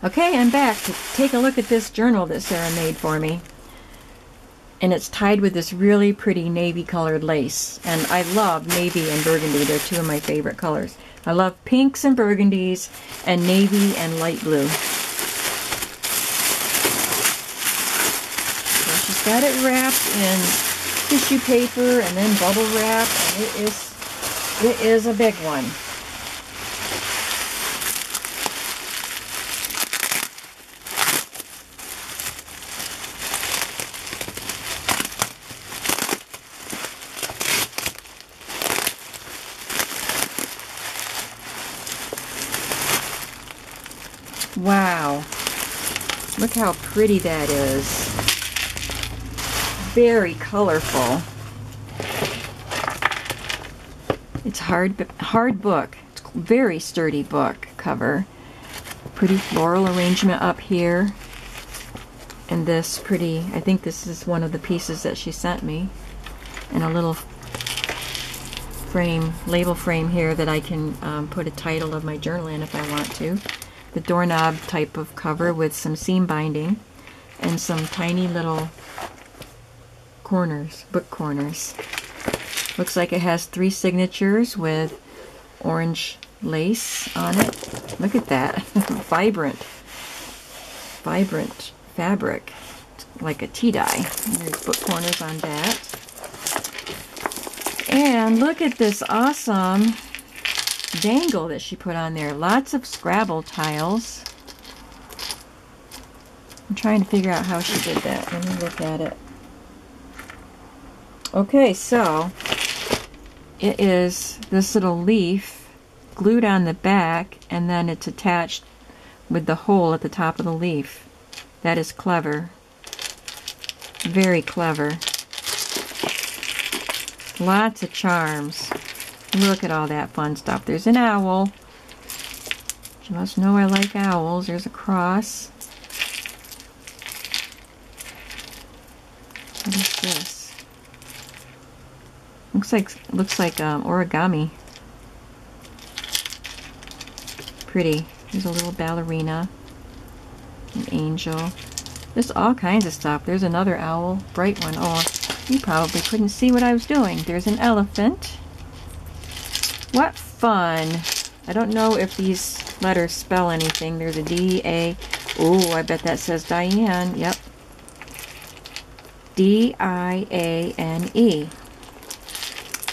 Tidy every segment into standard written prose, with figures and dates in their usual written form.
Okay, I'm back to take a look at this journal that Sarah made for me. And it's tied with this really pretty navy colored lace. And I love navy and burgundy. They're two of my favorite colors. I love pinks and burgundies and navy and light blue. So she's got it wrapped in tissue paper and then bubble wrap, and it is a big one. Wow, look how pretty that is. Very colorful. It's hard book. It's a very sturdy book cover. Pretty floral arrangement up here. And this pretty, I think this is one of the pieces that she sent me. And a little frame, label frame here that I can put a title of my journal in if I want to. The doorknob type of cover with some seam binding and some tiny little corners, book corners. Looks like it has 3 signatures with orange lace on it. Look at that. Vibrant fabric, like a tea dye. And there's book corners on that. And look at this awesome dangle that she put on there. Lots of Scrabble tiles. I'm trying to figure out how she did that. Let me look at it. Okay, so it is this little leaf glued on the back, and then it's attached with the hole at the top of the leaf. That is clever. Very clever. Lots of charms. Look at all that fun stuff. There's an owl. You must know I like owls. There's a cross. What is this? Looks like origami. Pretty. There's a little ballerina. An angel. There's all kinds of stuff. There's another owl. Bright one. Oh, you probably couldn't see what I was doing. There's an elephant. What fun. I don't know if these letters spell anything. There's a D, A. Oh, I bet that says Diane. Yep. D-I-A-N-E.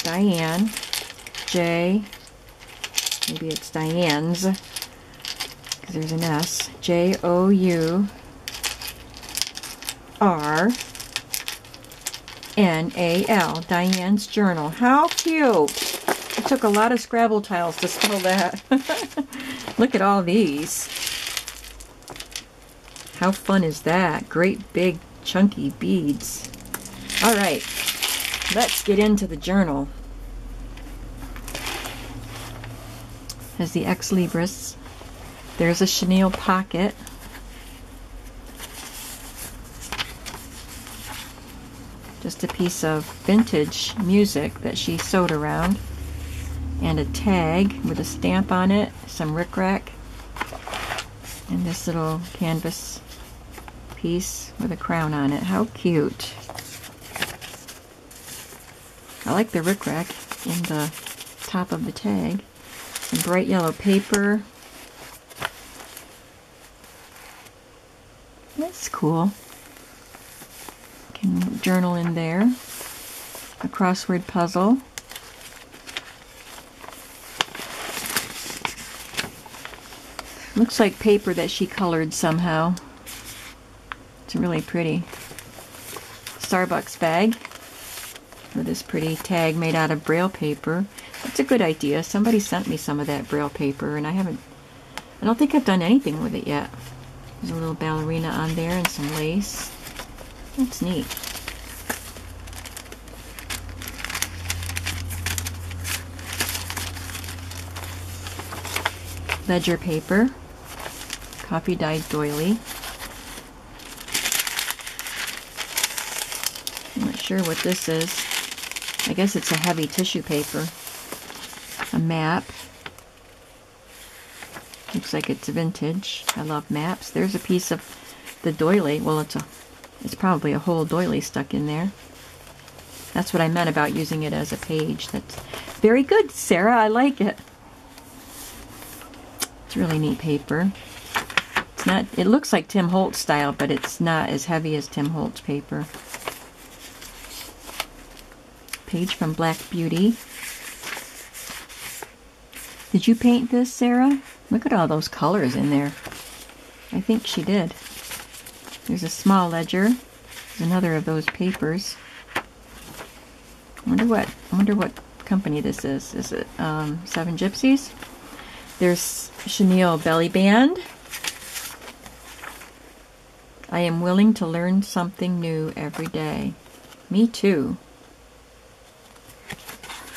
Diane. J. Maybe it's Diane's, because there's an S. J-O-U-R-N-A-L. Diane's Journal. How cute. It took a lot of Scrabble tiles to spell that. Look at all these. How fun is that? Great big chunky beads. Alright, let's get into the journal. Has the Ex Libris. There's a chenille pocket. Just a piece of vintage music that she sewed around. And a tag with a stamp on it, some rickrack, and this little canvas piece with a crown on it. How cute. I like the rickrack in the top of the tag. Some bright yellow paper. That's cool. Can journal in there. A crossword puzzle. Looks like paper that she colored somehow. It's really pretty. Starbucks bag with this pretty tag made out of Braille paper. That's a good idea. Somebody sent me some of that Braille paper, and I don't think I've done anything with it yet. There's a little ballerina on there and some lace. That's neat. Ledger paper. Coffee dyed doily. I'm not sure what this is. I guess it's a heavy tissue paper. A map. Looks like it's vintage. I love maps. There's a piece of the doily. Well, it's probably a whole doily stuck in there. That's what I meant about using it as a page. That's very good, Sarah. I like it. It's really neat paper. It's not, it looks like Tim Holtz style, but it's not as heavy as Tim Holtz paper. Page from Black Beauty. Did you paint this, Sarah? Look at all those colors in there. I think she did. There's a small ledger. There's another of those papers. I wonder what company this is. Is it Seven Gypsies? There's Chenille belly band. I am willing to learn something new every day. Me too.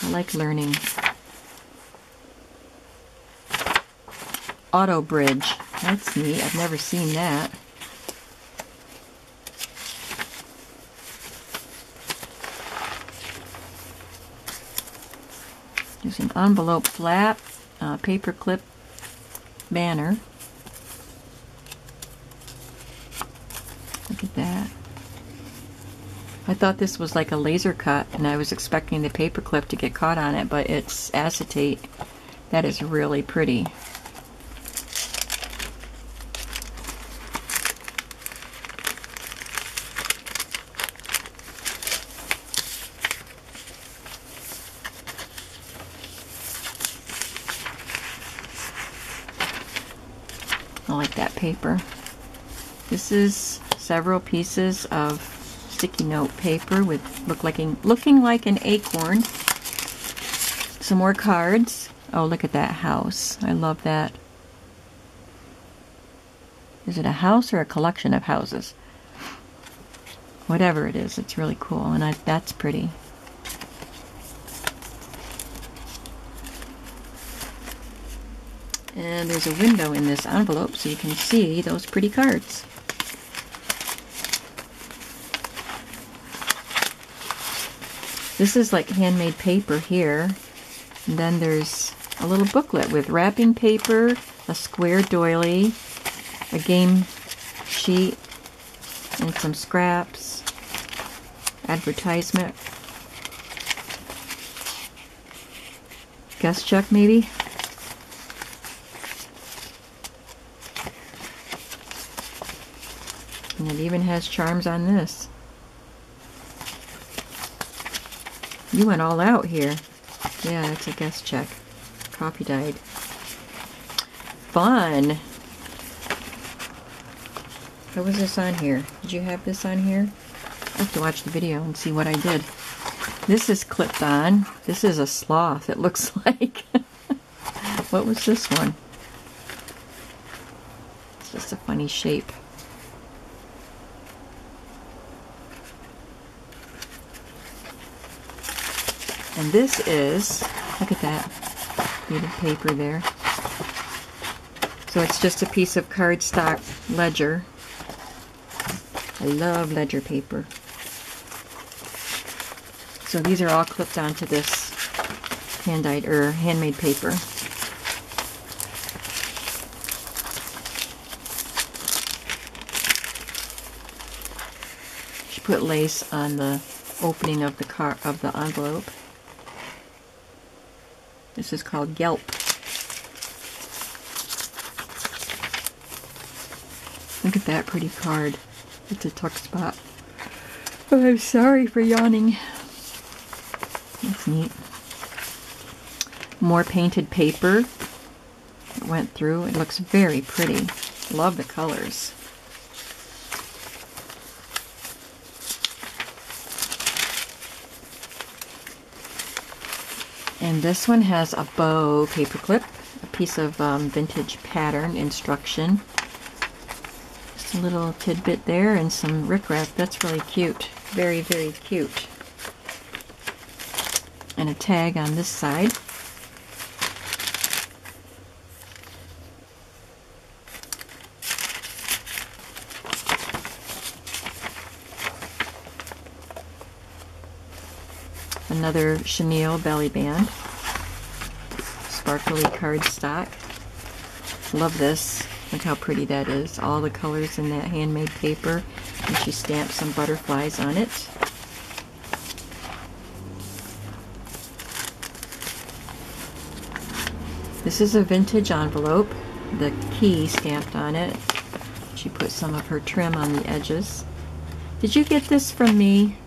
I like learning. Auto bridge. That's neat. I've never seen that. There's an envelope flap, paper clip banner. Look at that. I thought this was like a laser cut, and I was expecting the paper clip to get caught on it, but it's acetate. That is really pretty. I like that paper. This is several pieces of sticky note paper with looking like an acorn. Some more cards. Oh, look at that house. I love that. Is it a house or a collection of houses? Whatever it is, it's really cool, and that's pretty. And there's a window in this envelope so you can see those pretty cards. This is like handmade paper here. And then there's a little booklet with wrapping paper, a square doily, a game sheet, and some scraps, advertisement, guest check maybe. And it even has charms on this. You went all out here. Yeah, that's a guest check. Coffee dyed. Fun! What was this on here? Did you have this on here? I have to watch the video and see what I did. This is clipped on. This is a sloth, it looks like. What was this one? It's just a funny shape. And this is, look at that beaded paper there. So it's just a piece of cardstock ledger. I love ledger paper. So these are all clipped onto this hand-dyed or handmade paper. She put lace on the opening of the envelope. This is called Yelp. Look at that pretty card. It's a tuck spot. Oh, I'm sorry for yawning. That's neat. More painted paper. It went through. It looks very pretty. Love the colors. And this one has a bow paperclip, a piece of vintage pattern instruction. Just a little tidbit there and some rickrack. That's really cute. Very, very cute. And a tag on this side. Another Chenille belly band, sparkly cardstock. Love this. Look how pretty that is. All the colors in that handmade paper. And she stamped some butterflies on it. This is a vintage envelope. The key stamped on it. She put some of her trim on the edges. Did you get this from me?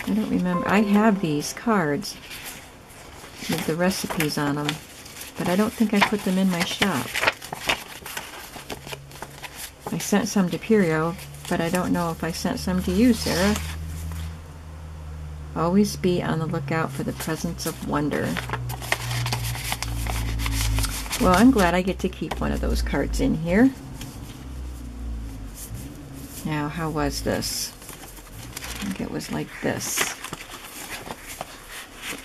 I don't remember. I have these cards with the recipes on them, but I don't think I put them in my shop. I sent some to Curio, but I don't know if I sent some to you, Sarah. Always be on the lookout for the presence of wonder. Well, I'm glad I get to keep one of those cards in here. Now, how was this? I think it was like this.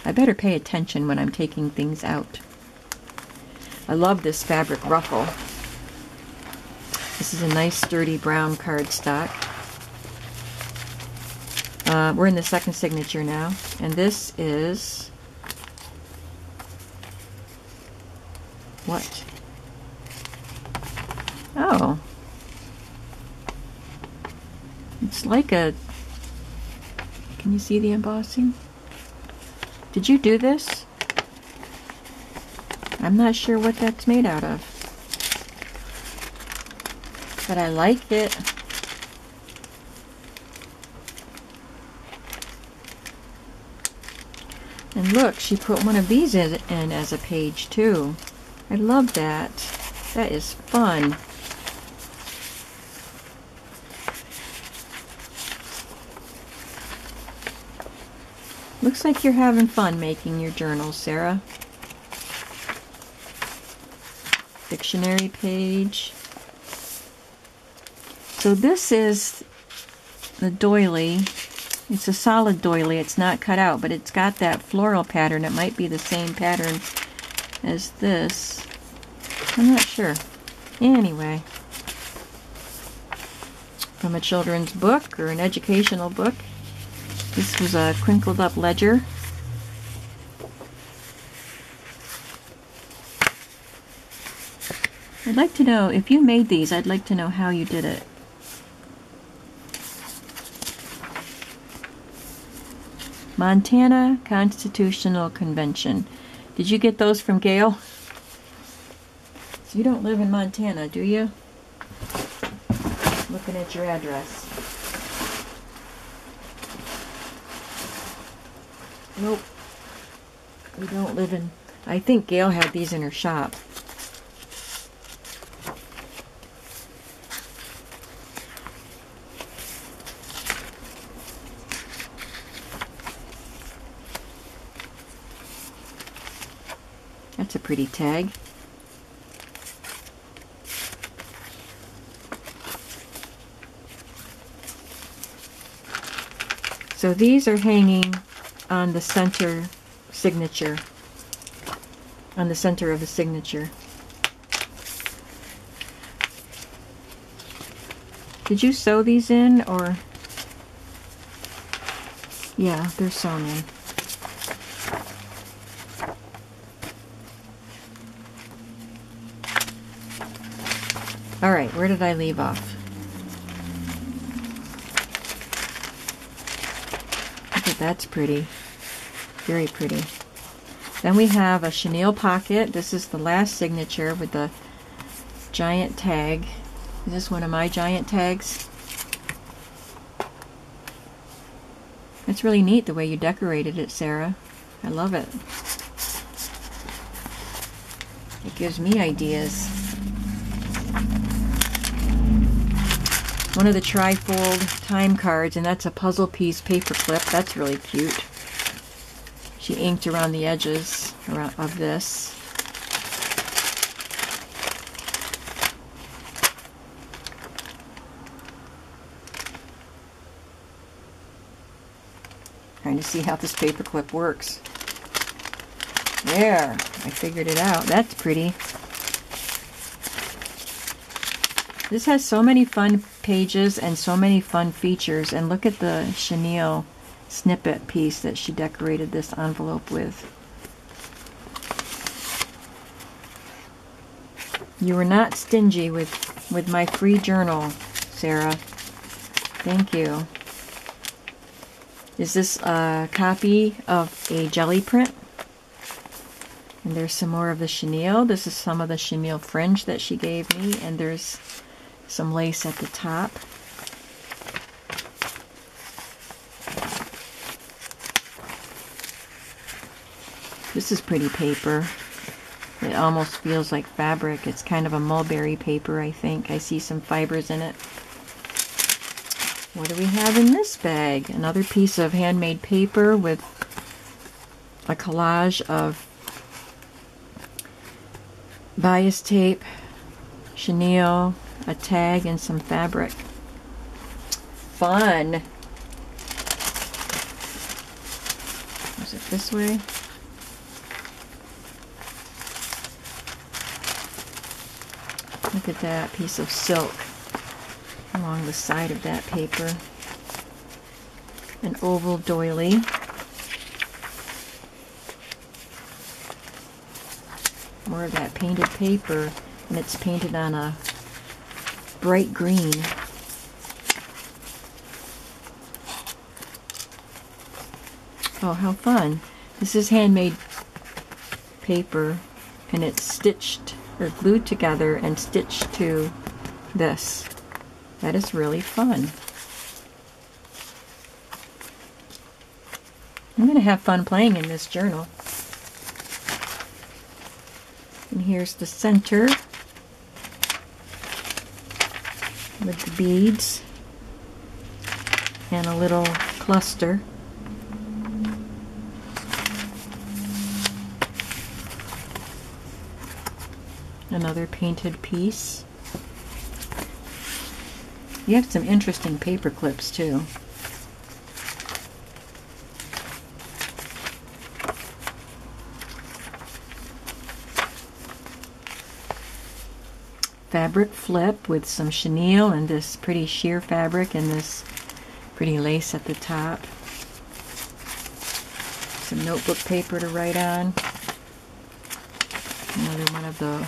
I better pay attention when I'm taking things out. I love this fabric ruffle. This is a nice sturdy brown cardstock. We're in the second signature now, and this is what? Oh, it's like a, can you see the embossing? Did you do this? I'm not sure what that's made out of, but I like it. And look, she put one of these in as a page too. I love that. That is fun. Looks like you're having fun making your journals, Sarah. Dictionary page. So this is the doily. It's a solid doily. It's not cut out, but it's got that floral pattern. It might be the same pattern as this. I'm not sure. Anyway, from a children's book or an educational book. This was a crinkled up ledger. I'd like to know, if you made these, I'd like to know how you did it. Montana Constitutional Convention. Did you get those from Gail? So you don't live in Montana, do you? Looking at your address. Nope. We don't live in... I think Gail had these in her shop. That's a pretty tag. So these are hanging on the center signature, on the center of the signature. Did you sew these in, or? Yeah, they're sewn in. All right, where did I leave off? Look at that's pretty. Very pretty. Then we have a chenille pocket. This is the last signature with the giant tag. Is this one of my giant tags? It's really neat the way you decorated it, Sarah. I love it. It gives me ideas. One of the trifold time cards, and that's a puzzle piece paper clip. That's really cute. She inked around the edges of this. Trying to see how this paper clip works. There, I figured it out. That's pretty. This has so many fun pages and so many fun features. And look at the chenille snippet piece that she decorated this envelope with. You were not stingy with my free journal, Sarah. Thank you. Is this a copy of a jelly print? And there's some more of the chenille. This is some of the chenille fringe that she gave me, and there's some lace at the top. This is pretty paper. It almost feels like fabric. It's kind of a mulberry paper, I think. I see some fibers in it. What do we have in this bag? Another piece of handmade paper with a collage of bias tape, chenille, a tag, and some fabric. Fun! Is it this way? Look at that piece of silk along the side of that paper. An oval doily. More of that painted paper, and it's painted on a bright green. Oh, how fun. This is handmade paper, and it's stitched or glued together and stitched to this. That is really fun. I'm going to have fun playing in this journal. And here's the center with the beads and a little cluster. Another painted piece. You have some interesting paper clips too. Fabric flip with some chenille and this pretty sheer fabric and this pretty lace at the top. Some notebook paper to write on. Another one of the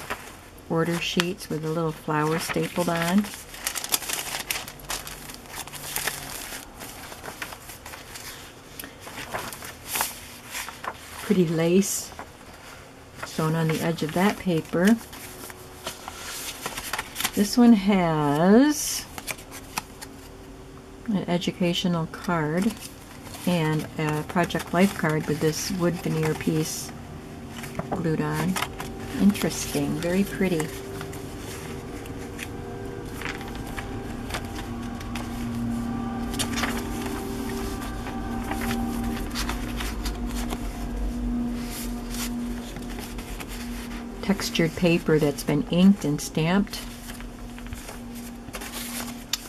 order sheets with a little flower stapled on. Pretty lace sewn on the edge of that paper. This one has an educational card and a Project Life card with this wood veneer piece glued on. Interesting, very pretty. Textured paper that's been inked and stamped.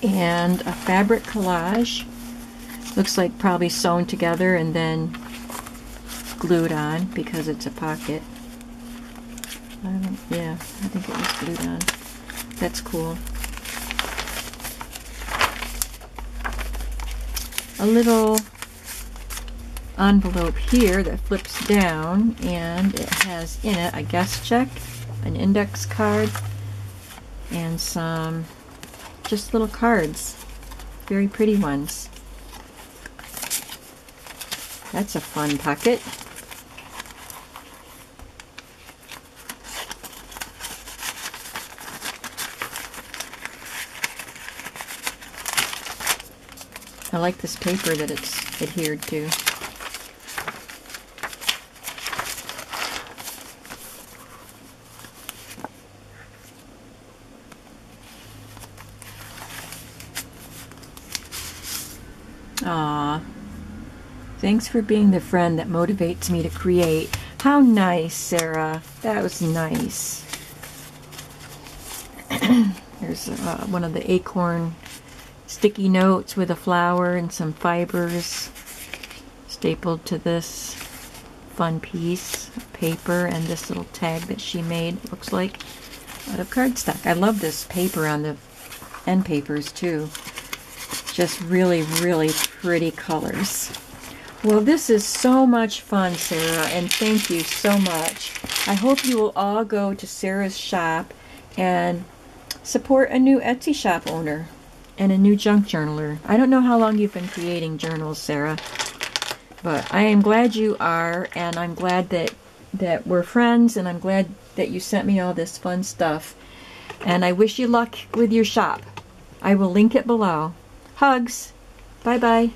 And a fabric collage. Looks like probably sewn together and then glued on because it's a pocket. Yeah, I think it was glued on. That's cool. A little envelope here that flips down, and it has in it a guest check, an index card, and some just little cards. Very pretty ones. That's a fun pocket. I like this paper that it's adhered to. Aw, thanks for being the friend that motivates me to create. How nice, Sarah. That was nice. Here's one of the acorn sticky notes with a flower and some fibers stapled to this fun piece of paper, and this little tag that she made, looks like, out of cardstock. I love this paper on the end papers too. Just really, really pretty colors. Well, this is so much fun, Sarah, and thank you so much. I hope you will all go to Sarah's shop, and support a new Etsy shop owner and a new junk journaler. I don't know how long you've been creating journals, Sarah, but I am glad you are, and I'm glad that we're friends, and I'm glad that you sent me all this fun stuff. And I wish you luck with your shop. I will link it below. Hugs. Bye-bye.